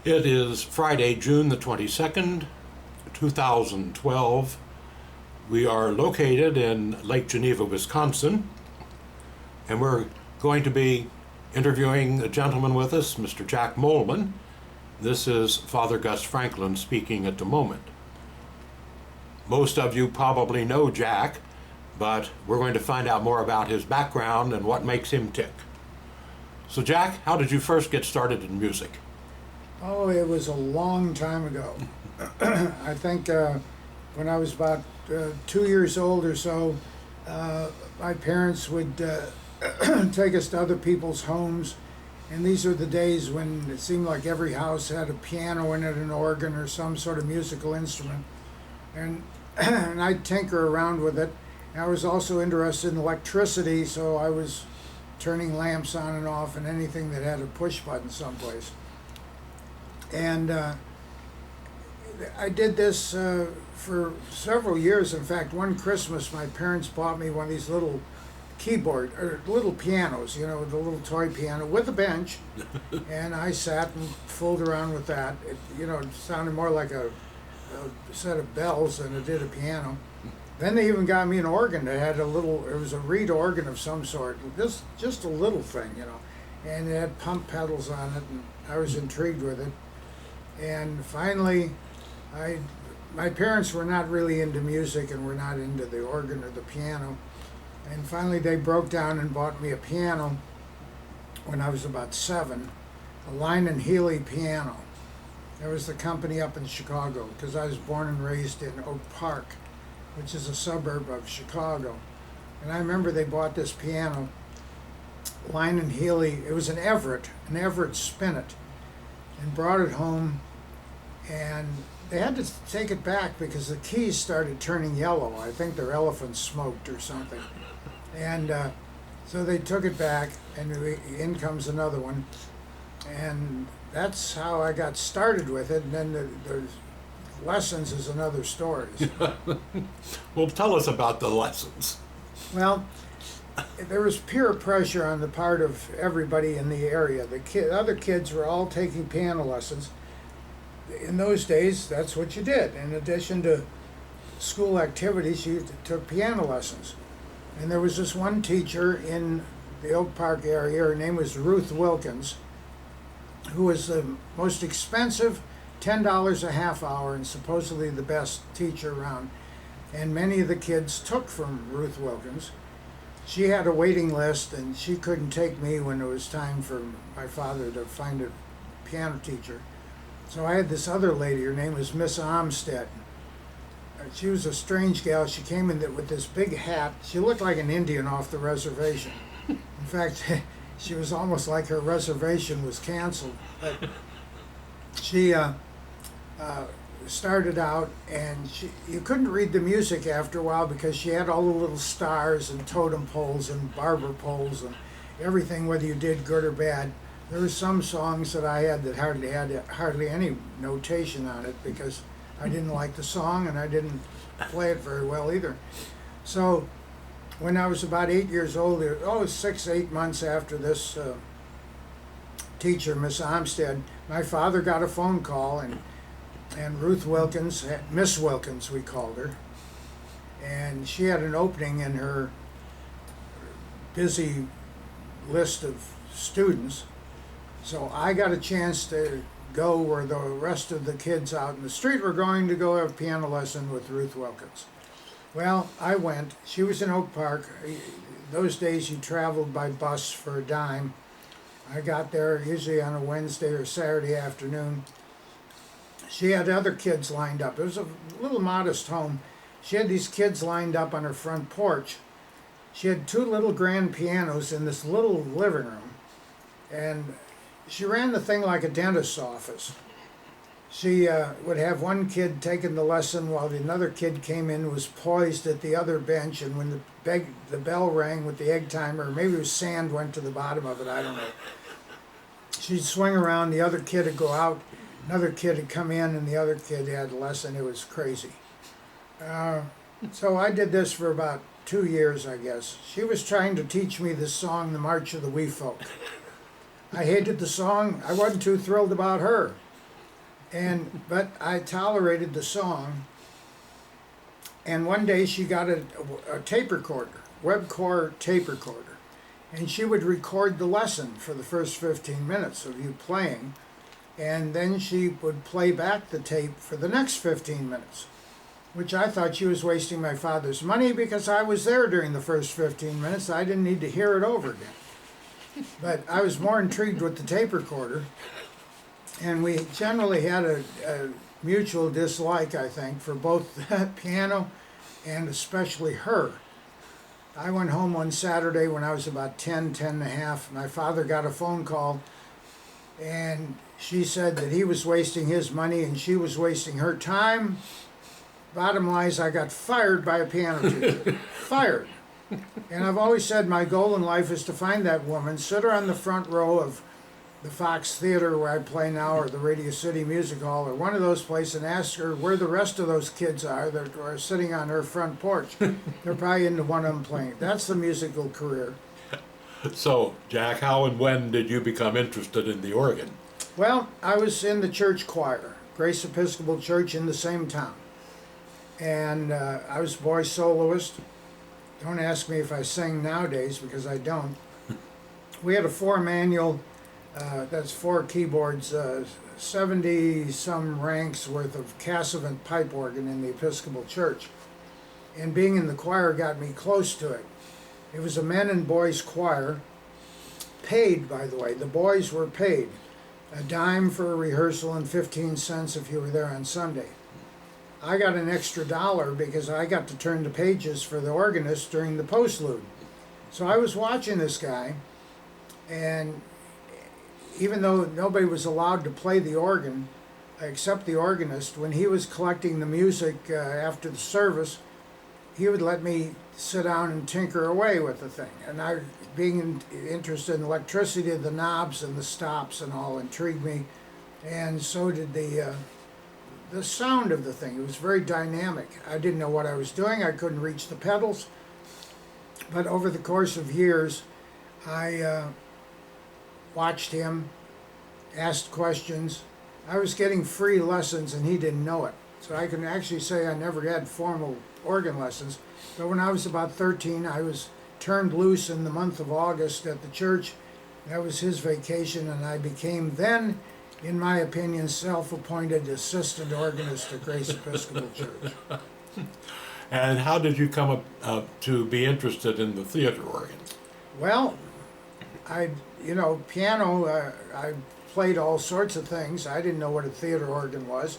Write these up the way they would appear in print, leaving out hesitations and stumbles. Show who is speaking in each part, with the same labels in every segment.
Speaker 1: It is Friday, June the 22nd, 2012. We are located in Lake Geneva, Wisconsin, and we're going to be interviewing a gentleman with us, Mr. Jack Moelmann. This is Father Gus Franklin speaking at the moment. Most of you probably know Jack, but we're going to find out more about his background and what makes him tick. So Jack, how did you first get started in music?
Speaker 2: Oh, it was a long time ago. I think when I was about 2 years old or so, my parents would take us to other people's homes, and these are the days when it seemed like every house had a piano in it, an organ, or some sort of musical instrument. And, and I'd tinker around with it. And I was also interested in electricity, so I was turning lamps on and off and anything that had a push button someplace. And I did this for several years. In fact, one Christmas, my parents bought me one of these little little pianos, you know, the little toy piano with a bench. And I sat and fooled around with that. It sounded more like a set of bells than it did a piano. Then they even got me an organ that had it was a reed organ of some sort, just a little thing, and it had pump pedals on it, and I was intrigued with it. And finally, my parents were not really into music and were not into the organ or the piano. And finally they broke down and bought me a piano when I was about 7, a Line and Healy piano. That was the company up in Chicago, because I was born and raised in Oak Park, which is a suburb of Chicago. And I remember they bought this piano, Line and Healy. It was an Everett Spinet, and brought it home. And they had to take it back because the keys started turning yellow. I think their elephants smoked or something. And so they took it back, and in comes another one. And that's how I got started with it. And then the lessons is another story.
Speaker 1: Well, tell us about the lessons.
Speaker 2: Well, there was peer pressure on the part of everybody in the area. The other kids were all taking piano lessons. In those days, that's what you did. In addition to school activities, you took piano lessons. And there was this one teacher in the Oak Park area. Her name was Ruth Wilkins, who was the most expensive, $10 a half hour, and supposedly the best teacher around. And many of the kids took from Ruth Wilkins. She had a waiting list, and she couldn't take me when it was time for my father to find a piano teacher. So I had this other lady. Her name was Miss Armstead. She was a strange gal. She came in with this big hat. She looked like an Indian off the reservation. In fact, she was almost like her reservation was canceled. But she started out, and you couldn't read the music after a while because she had all the little stars and totem poles and barber poles and everything, whether you did good or bad. There were some songs that I had that hardly had any notation on it because I didn't like the song and I didn't play it very well either. So when I was about 8 years old, 8 months after this teacher, Miss Armstead, my father got a phone call, and Ruth Wilkins, Miss Wilkins we called her, and she had an opening in her busy list of students. So I got a chance to go where the rest of the kids out in the street were going to go have piano lesson with Ruth Wilkins. Well, I went. She was in Oak Park. Those days you traveled by bus for a dime. I got there usually on a Wednesday or Saturday afternoon. She had other kids lined up. It was a little modest home. She had these kids lined up on her front porch. She had 2 little grand pianos in this little living room. And she ran the thing like a dentist's office. She would have one kid taking the lesson while another kid came in, was poised at the other bench, and when the bell rang with the egg timer, or maybe it was sand went to the bottom of it, I don't know. She'd swing around, the other kid would go out, another kid would come in, and the other kid had a lesson. It was crazy. So I did this for about 2 years, I guess. She was trying to teach me this song, The March of the Wee Folk. I hated the song. I wasn't too thrilled about her. But I tolerated the song. And one day she got a tape recorder, Webcore tape recorder, and she would record the lesson for the first 15 minutes of you playing, and then she would play back the tape for the next 15 minutes, which I thought she was wasting my father's money because I was there during the first 15 minutes. I didn't need to hear it over again. But I was more intrigued with the tape recorder, and we generally had a mutual dislike, I think, for both the piano and especially her. I went home one Saturday when I was about 10 and a half. My father got a phone call, and she said that he was wasting his money and she was wasting her time. Bottom line is I got fired by a piano teacher. Fired. And I've always said my goal in life is to find that woman, sit her on the front row of the Fox Theater where I play now, or the Radio City Music Hall, or one of those places, and ask her where the rest of those kids are that are sitting on her front porch. They're probably into one of them playing. That's the musical career.
Speaker 1: So, Jack, how and when did you become interested in the organ?
Speaker 2: Well, I was in the church choir, Grace Episcopal Church in the same town. And I was boy soloist. Don't ask me if I sing nowadays because I don't. We had a 4-manual, that's 4 keyboards, 70-some ranks worth of Cassavant pipe organ in the Episcopal Church. And being in the choir got me close to it. It was a men and boys choir, paid, by the way. The boys were paid. A dime for a rehearsal and 15 cents if you were there on Sunday. I got an extra $1 because I got to turn the pages for the organist during the postlude. So I was watching this guy, and even though nobody was allowed to play the organ except the organist, when he was collecting the music after the service, he would let me sit down and tinker away with the thing. And I, being interested in electricity, the knobs and the stops and all intrigued me, and so did the sound of the thing. It was very dynamic. I didn't know what I was doing. I couldn't reach the pedals. But over the course of years, I watched him, asked questions. I was getting free lessons and he didn't know it. So I can actually say I never had formal organ lessons. But when I was about 13, I was turned loose in the month of August at the church. That was his vacation, and I became then, in my opinion, self-appointed assistant organist at Grace Episcopal Church.
Speaker 1: And how did you come up to be interested in the theater organ?
Speaker 2: Well, piano, I played all sorts of things. I didn't know what a theater organ was.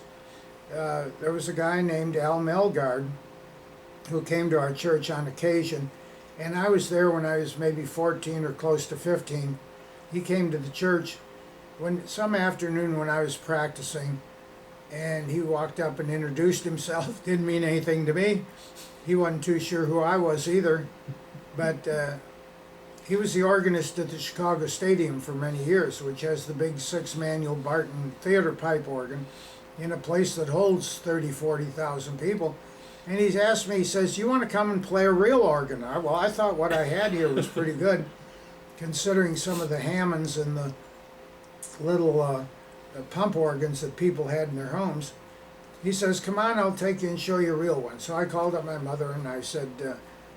Speaker 2: There was a guy named Al Melgard who came to our church on occasion, and I was there when I was maybe 14 or close to 15. He came to the church some afternoon when I was practicing, and he walked up and introduced himself. Didn't mean anything to me. He wasn't too sure who I was either, but he was the organist at the Chicago Stadium for many years, which has the big 6-manual Barton theater pipe organ in a place that holds 40,000 people. And he's asked me, he says, "You want to come and play a real organ?" Well, I thought what I had here was pretty good, considering some of the Hammonds and the little pump organs that people had in their homes. He says, "Come on, I'll take you and show you a real one." So I called up my mother and I said,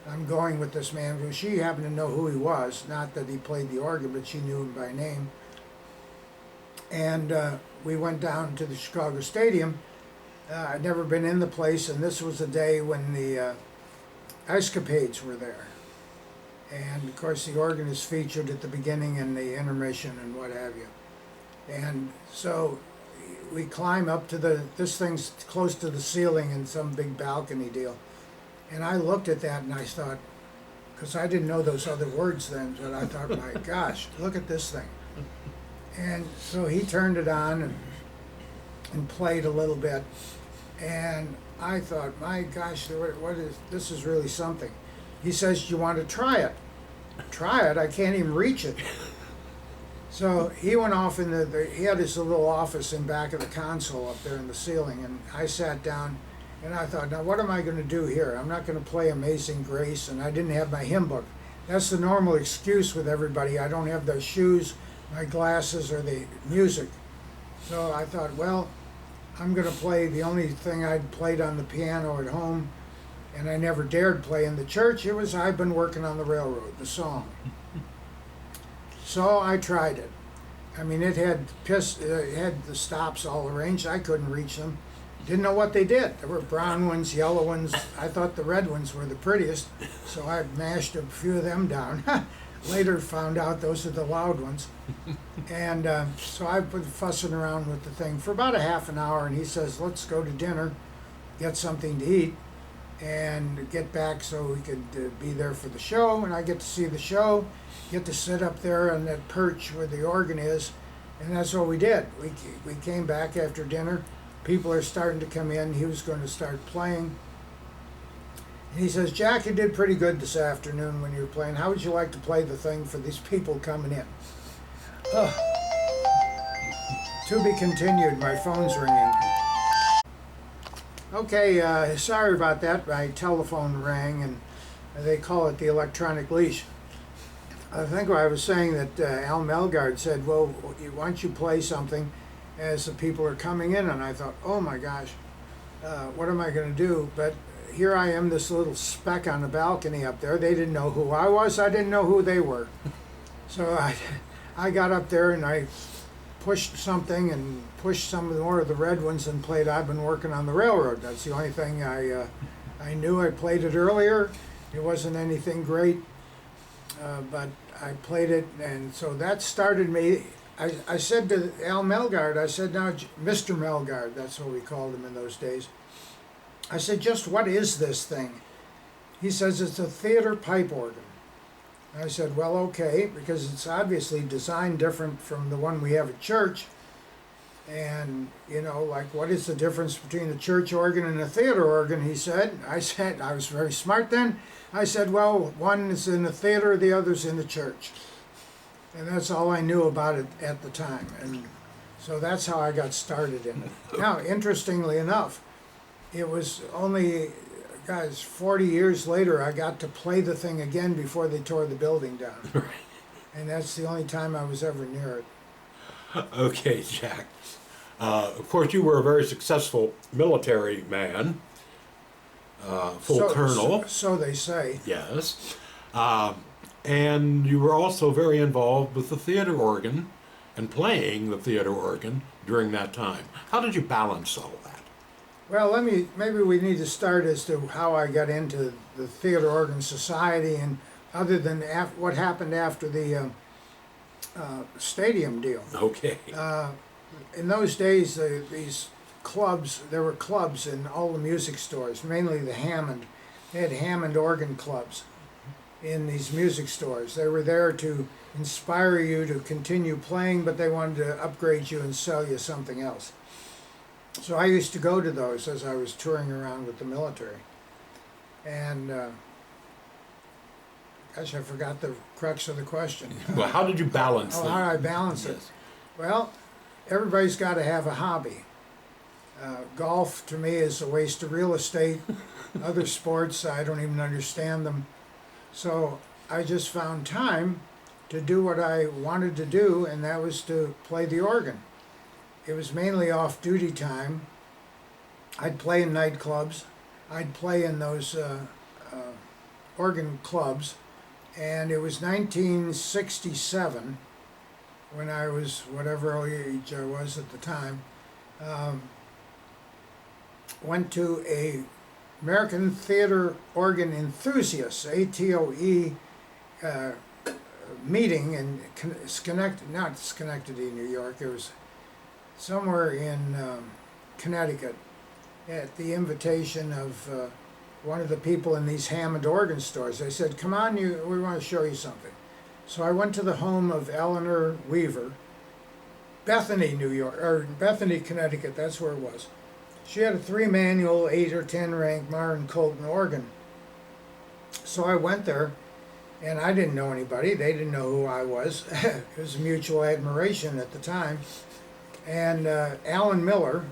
Speaker 2: "I'm going with this man," because she happened to know who he was. Not that he played the organ, but she knew him by name. And we went down to the Chicago Stadium. I'd never been in the place, and this was a day when the Escapades were there. And of course the organ is featured at the beginning and the intermission and what have you. And so we climb up to this thing's close to the ceiling in some big balcony deal. And I looked at that and I thought, because I didn't know those other words then, but I thought, my gosh, look at this thing. And so he turned it on and played a little bit. And I thought, my gosh, this is really something. He says, "Do you want to try it?" Try it? I can't even reach it. So he went off he had his little office in back of the console up there in the ceiling, and I sat down and I thought, now what am I going to do here? I'm not going to play Amazing Grace, and I didn't have my hymn book. That's the normal excuse with everybody. I don't have the shoes, my glasses, or the music. So I thought, well, I'm going to play the only thing I'd played on the piano at home, and I never dared play in the church. It was I've Been Working on the Railroad, the song. So I tried it. I mean, it had the stops all arranged. I couldn't reach them. Didn't know what they did. There were brown ones, yellow ones. I thought the red ones were the prettiest, so I mashed a few of them down. Later found out those are the loud ones. And so I've been fussing around with the thing for about a half an hour, and he says, let's go to dinner, get something to eat, and get back so we could be there for the show. And I get to see the show, get to sit up there on that perch where the organ is, and that's what we did. We came back after dinner. People are starting to come in. He was going to start playing. And he says, Jack, you did pretty good this afternoon when you were playing. How would you like to play the thing for these people coming in? To be continued. My phone's ringing. Okay, sorry about that. My telephone rang, and they call it the electronic leash. I think I was saying that Al Melgard said, well, why don't you play something as the people are coming in? And I thought, oh my gosh, what am I going to do? But here I am, this little speck on the balcony up there. They didn't know who I was. I didn't know who they were. So I got up there and I pushed something and pushed some more of the red ones and played I've Been Working on the Railroad. That's the only thing I knew. I played it earlier. It wasn't anything great, but I played it, and so that started me. I said to Al Melgard, I said, now, Mr. Melgard, that's what we called him in those days. I said, just what is this thing? He says, it's a theater pipe organ. I said, well, okay, because it's obviously designed different from the one we have at church. And, you know, like, what is the difference between a church organ and a theater organ, he said. I said, I was very smart then. I said, well, one is in the theater, the other's in the church. And that's all I knew about it at the time. And so that's how I got started in it. Now, interestingly enough, it was only, guys, 40 years later, I got to play the thing again before they tore the building down.
Speaker 1: Right.
Speaker 2: And that's the only time I was ever near it.
Speaker 1: Okay, Jack. Of course, you were a very successful military man, full colonel.
Speaker 2: So they say.
Speaker 1: Yes. And you were also very involved with the theater organ and playing the theater organ during that time. How did you balance all that?
Speaker 2: Well, maybe we need to start as to how I got into the Theater Organ Society, and other than what happened after the stadium deal.
Speaker 1: Okay.
Speaker 2: In those days, these clubs, there were clubs in all the music stores, mainly the Hammond. They had Hammond organ clubs in these music stores. They were there to inspire you to continue playing, but they wanted to upgrade you and sell you something else. So I used to go to those as I was touring around with the military. And, gosh, I forgot the crux of the question.
Speaker 1: Well, how did you balance
Speaker 2: how
Speaker 1: them?
Speaker 2: do I balance it?
Speaker 1: Yes.
Speaker 2: Well, everybody's got to have a hobby. Golf, to me, is a waste of real estate. Other sports, I don't even understand them. So I just found time to do what I wanted to do, and that was to play the organ. It was mainly off-duty time. I'd play in nightclubs. I'd play in those organ clubs. And it was 1967, when I was whatever age I was at the time, went to a American Theater Organ Enthusiasts, ATOE, meeting in not Schenectady, New York. It was somewhere in Connecticut, at the invitation of one of the people in these Hammond organ stores. They said, come on, we want to show you something. So I went to the home of Eleanor Weaver, Bethany, New York, or Bethany, Connecticut, that's where it was. She had a 3-manual, 8 or 10 rank Martin Colton organ. So I went there, and I didn't know anybody. They didn't know who I was. It was mutual admiration at the time. And Alan Miller,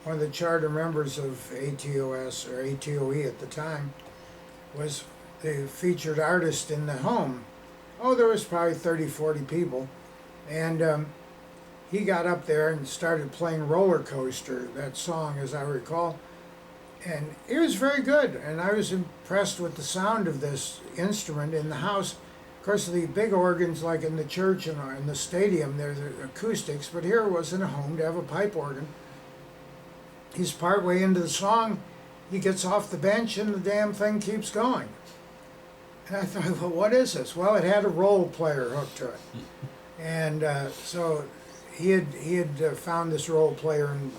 Speaker 2: one of the charter members of ATOS, or ATOE at the time, was the featured artist in the home. Oh, there was probably 30, 40 people. And he got up there and started playing Roller Coaster, that song as I recall, and it was very good, and I was impressed with the sound of this instrument in the house. Of course, the big organs like in the church and in the stadium, they're the acoustics, but here it was in a home to have a pipe organ. He's partway into the song, he gets off the bench and the damn thing keeps going. And I thought, well, what is this? Well, it had a roll player hooked to it. And so he had found this roll player and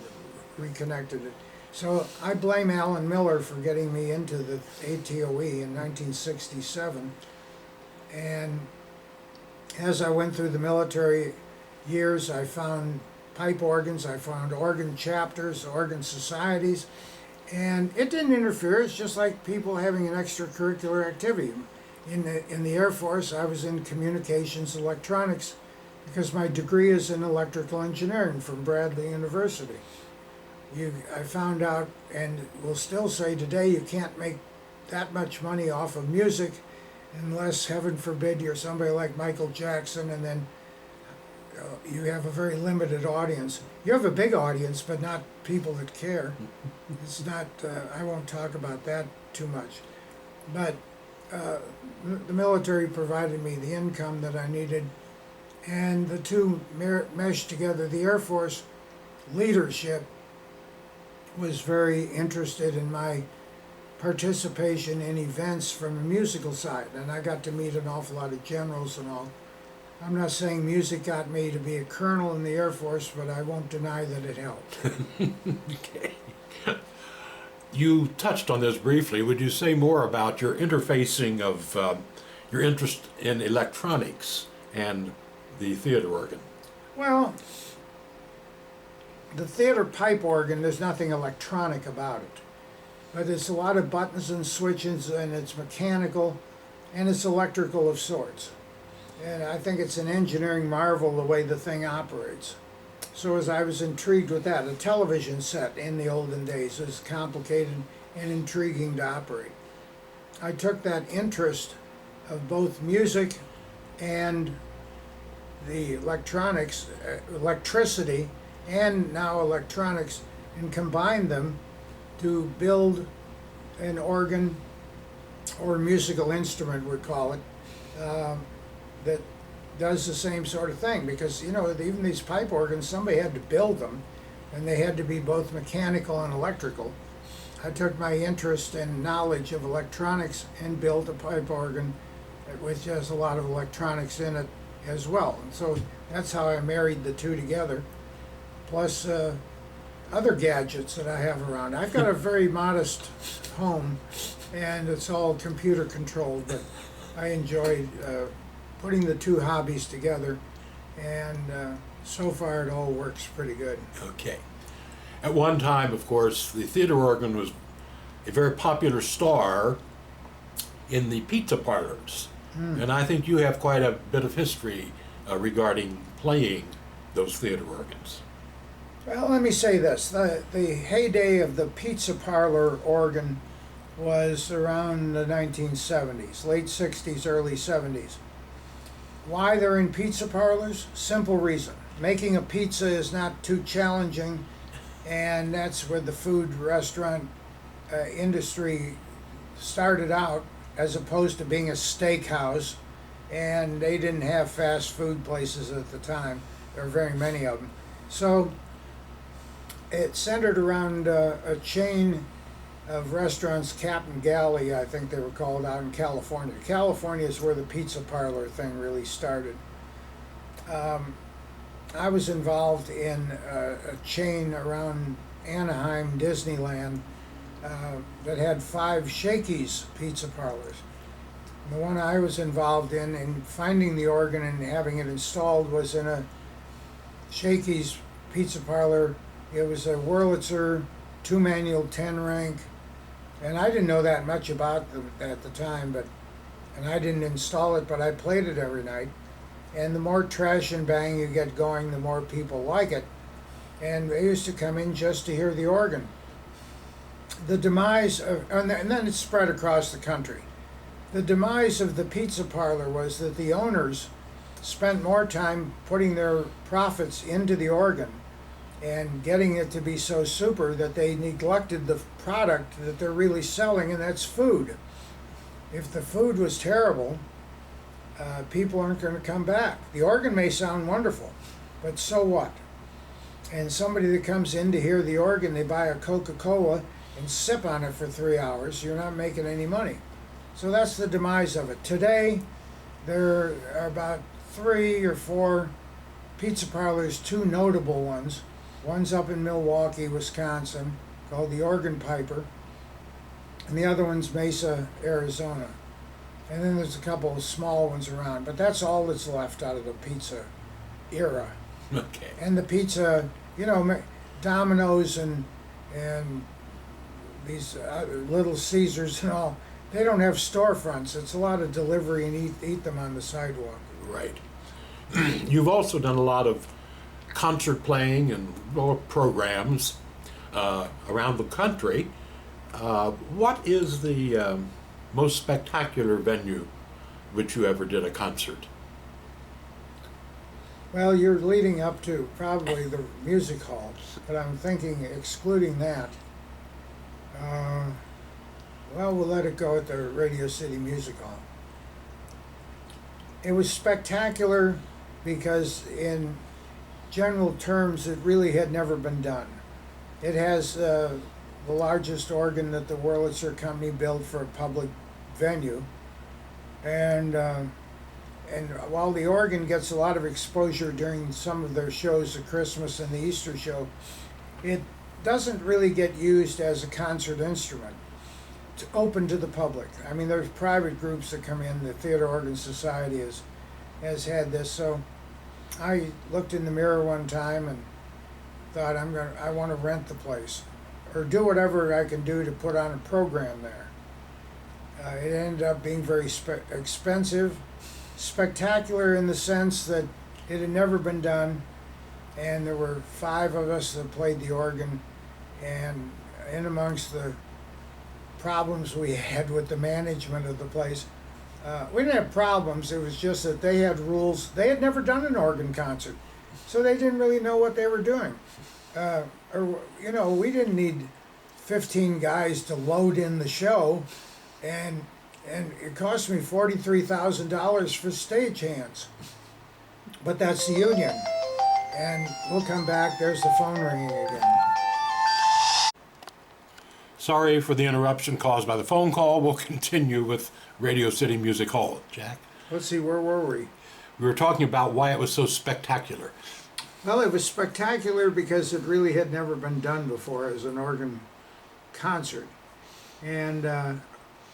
Speaker 2: reconnected it. So I blame Alan Miller for getting me into the ATOE in 1967. And as I went through the military years, I found pipe organs, I found organ chapters, organ societies, and it didn't interfere. It's just like people having an extracurricular activity. In the Air Force, I was in communications electronics because my degree is in electrical engineering from Bradley University. I found out, and will still say today, you can't make that much money off of music unless, heaven forbid, you're somebody like Michael Jackson, and then you have a very limited audience. You have a big audience, but not people that care. It's not, I won't talk about that too much. But the military provided me the income that I needed, and the two meshed together. The Air Force leadership was very interested in my participation in events from the musical side, and I got to meet an awful lot of generals and all. I'm not saying music got me to be a colonel in the Air Force, but I won't deny that it helped.
Speaker 1: Okay. You touched on this briefly. Would you say more about your interfacing of your interest in electronics and the theater organ?
Speaker 2: Well, the theater pipe organ, there's nothing electronic about it. But it's a lot of buttons and switches, and it's mechanical, and it's electrical of sorts. And I think it's an engineering marvel the way the thing operates. So as I was intrigued with that, a television set in the olden days was complicated and intriguing to operate. I took that interest of both music and the electronics, electricity, and now electronics, and combined them to build an organ or musical instrument, we call it, that does the same sort of thing. Because, you know, even these pipe organs, somebody had to build them, and they had to be both mechanical and electrical. I took my interest and knowledge of electronics and built a pipe organ which has a lot of electronics in it as well. And so that's how I married the two together, plus other gadgets that I have around. I've got a very modest home, and it's all computer controlled, but I enjoy putting the two hobbies together, and so far it all works pretty good.
Speaker 1: Okay. At one time, of course, the theater organ was a very popular star in the pizza parlors. And I think you have quite a bit of history regarding playing those theater organs.
Speaker 2: Well, let me say this. The heyday of the pizza parlor organ was around the 1970s, late 60s, early 70s. Why they're in pizza parlors? Simple reason. Making a pizza is not too challenging, and that's where the food restaurant industry started out, as opposed to being a steakhouse, and they didn't have fast food places at the time. There were very many of them. So it centered around a chain of restaurants, Captain Galley, I think they were called, out in California. California is where the pizza parlor thing really started. I was involved in a chain around Anaheim, Disneyland, that had 5 Shakey's pizza parlors. And the one I was involved in finding the organ and having it installed, was in a Shakey's pizza parlor. It was a Wurlitzer 2-manual 10-rank, and I didn't know that much about them at the time, and I didn't install it, but I played it every night. And the more trash and bang you get going, the more people like it. And they used to come in just to hear the organ. The demise of, and then it spread across the country. The demise of the pizza parlor was that the owners spent more time putting their profits into the organ and getting it to be so super that they neglected the product that they're really selling, and that's food. If the food was terrible, people aren't going to come back. The organ may sound wonderful, but so what? And somebody that comes in to hear the organ, they buy a Coca-Cola and sip on it for 3 hours, you're not making any money. So that's the demise of it. Today, there are about 3 or 4 pizza parlors, 2 notable ones. One's up in Milwaukee, Wisconsin, called the Organ Piper, and the other one's Mesa, Arizona. And then there's a couple of small ones around, but that's all that's left out of the pizza era.
Speaker 1: Okay.
Speaker 2: And the pizza, Domino's and these Little Caesars and all, they don't have storefronts. It's a lot of delivery and eat them on the sidewalk.
Speaker 1: Right. You've also done a lot of concert playing and programs around the country. What is the most spectacular venue which you ever did a concert?
Speaker 2: Well, you're leading up to probably the music hall, but I'm thinking excluding that. Well, we'll let it go at the Radio City Music Hall. It was spectacular because in general terms it really had never been done. It has the largest organ that the Wurlitzer Company built for a public venue, and while the organ gets a lot of exposure during some of their shows, the Christmas and the Easter show, it doesn't really get used as a concert instrument. It's open to the public. I mean, there's private groups that come in. The Theater Organ Society has had this. So I looked in the mirror one time and thought, I want to rent the place or do whatever I can do to put on a program there. It ended up being very expensive, spectacular in the sense that it had never been done, and there were 5 of us that played the organ, and in amongst the problems we had with the management of the place, we didn't have problems. It was just that they had rules. They had never done an organ concert, so they didn't really know what they were doing. We didn't need 15 guys to load in the show, and it cost me $43,000 for stagehands. But that's the union. And we'll come back. There's the phone ringing again.
Speaker 1: Sorry for the interruption caused by the phone call. We'll continue with Radio City Music Hall. Jack?
Speaker 2: Let's see, where were we?
Speaker 1: We were talking about why it was so spectacular.
Speaker 2: Well, it was spectacular because it really had never been done before as an organ concert. And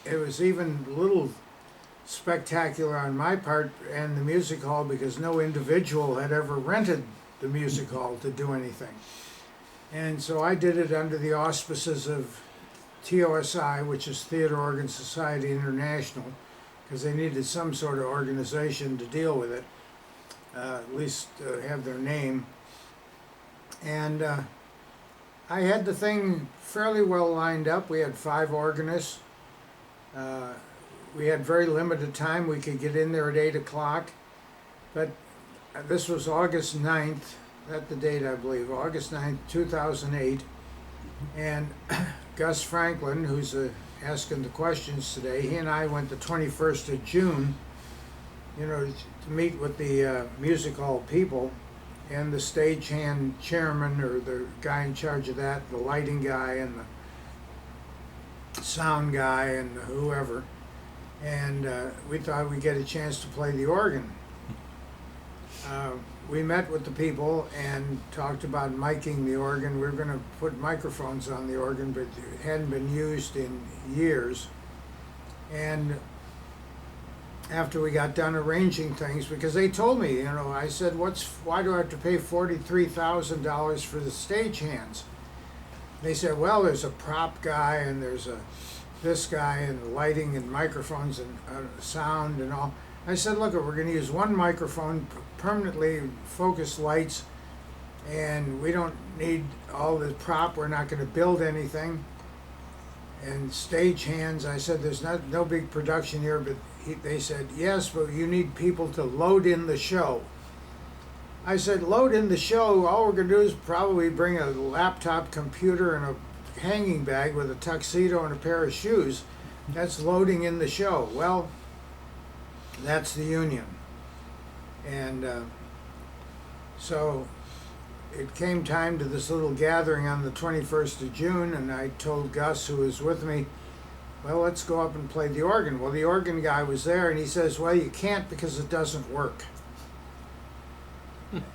Speaker 2: it was even a little spectacular on my part and the music hall because no individual had ever rented the music hall to do anything. And so I did it under the auspices of TOSI, which is Theater Organ Society International, because they needed some sort of organization to deal with it, at least have their name. And I had the thing fairly well lined up. We had 5 organists. We had very limited time. We could get in there at 8 o'clock. But this was August 9th, that's the date I believe, August 9th, 2008. And Gus Franklin, who's asking the questions today, he and I went the 21st of June, to meet with the music hall people and the stagehand chairman or the guy in charge of that, the lighting guy and the sound guy and whoever. And we thought we'd get a chance to play the organ. We met with the people and talked about miking the organ. We were going to put microphones on the organ, but it hadn't been used in years. And after we got done arranging things, because they told me, I said, why do I have to pay $43,000 for the stagehands? They said, well, there's a prop guy and there's this guy and lighting and microphones and sound and all. I said, look, we're going to use one microphone, permanently focused lights, and we don't need all the prop. We're not going to build anything. and stagehands. I said, there's no big production here, but they said, yes, but you need people to load in the show. I said, load in the show, all we're going to do is probably bring a laptop computer and a hanging bag with a tuxedo and a pair of shoes. That's loading in the show. Well, that's the union. And so it came time to this little gathering on the 21st of June, and I told Gus, who was with me, well, let's go up and play the organ. Well, the organ guy was there, and he says, well, you can't because it doesn't work.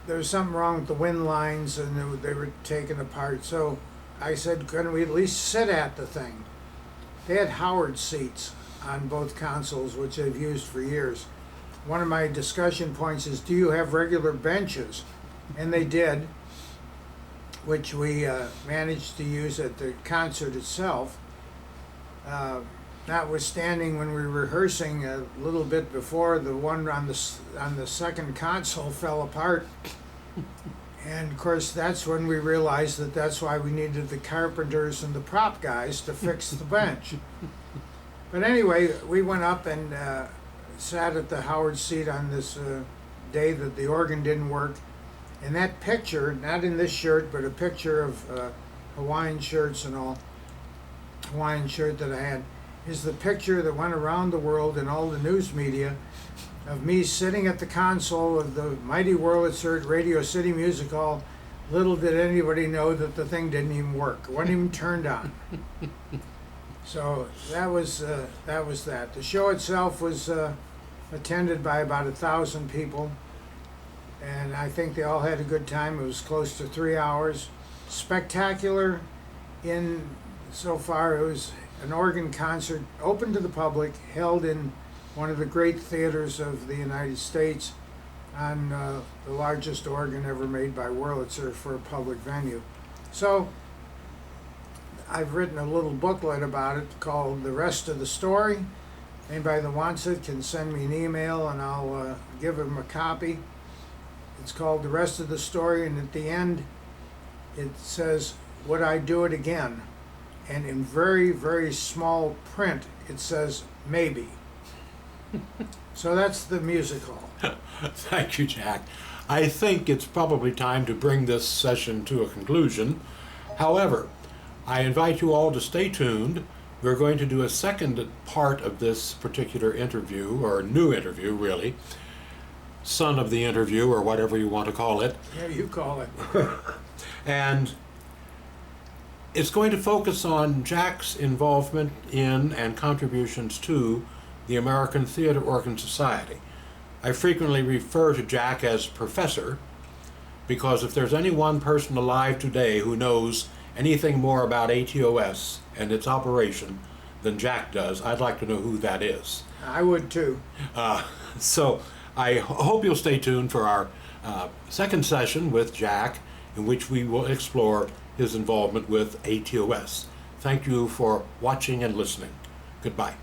Speaker 2: There was something wrong with the wind lines, and they were taken apart. So I said, can we at least sit at the thing? They had Howard seats on both consoles, which they've used for years. One of my discussion points is, do you have regular benches? And they did, which we managed to use at the concert itself. Notwithstanding, when we were rehearsing a little bit before, the one on the second console fell apart. And of course, that's when we realized that that's why we needed the carpenters and the prop guys to fix the bench. But anyway, we went up and sat at the Howard seat on this day that the organ didn't work. And that picture, not in this shirt, but a picture of Hawaiian shirts and all, Hawaiian shirt that I had, is the picture that went around the world in all the news media of me sitting at the console of the mighty Wurlitzer at Radio City Music Hall. Little did anybody know that the thing didn't even work. It wasn't even turned on. So that was that. The show itself was attended by about 1,000 people, and I think they all had a good time. It was close to 3 hours. Spectacular in so far. It was an organ concert open to the public, held in one of the great theaters of the United States, on the largest organ ever made by Wurlitzer for a public venue. So I've written a little booklet about it called The Rest of the Story. Anybody that wants it can send me an email and I'll give them a copy. It's called The Rest of the Story, and at the end it says, would I do it again? And in very, very small print it says, maybe. So that's the musical.
Speaker 1: Thank you, Jack. I think it's probably time to bring this session to a conclusion. However, I invite you all to stay tuned. We're going to do a second part of this particular interview, or new interview, really. Son of the interview, or whatever you want to call it.
Speaker 2: Yeah, you call it.
Speaker 1: And it's going to focus on Jack's involvement in and contributions to the American Theater Organ Society. I frequently refer to Jack as professor, because if there's any one person alive today who knows anything more about ATOS and its operation than Jack does, I'd like to know who that is.
Speaker 2: I would too.
Speaker 1: So I hope you'll stay tuned for our second session with Jack, in which we will explore his involvement with ATOS. Thank you for watching and listening. Goodbye.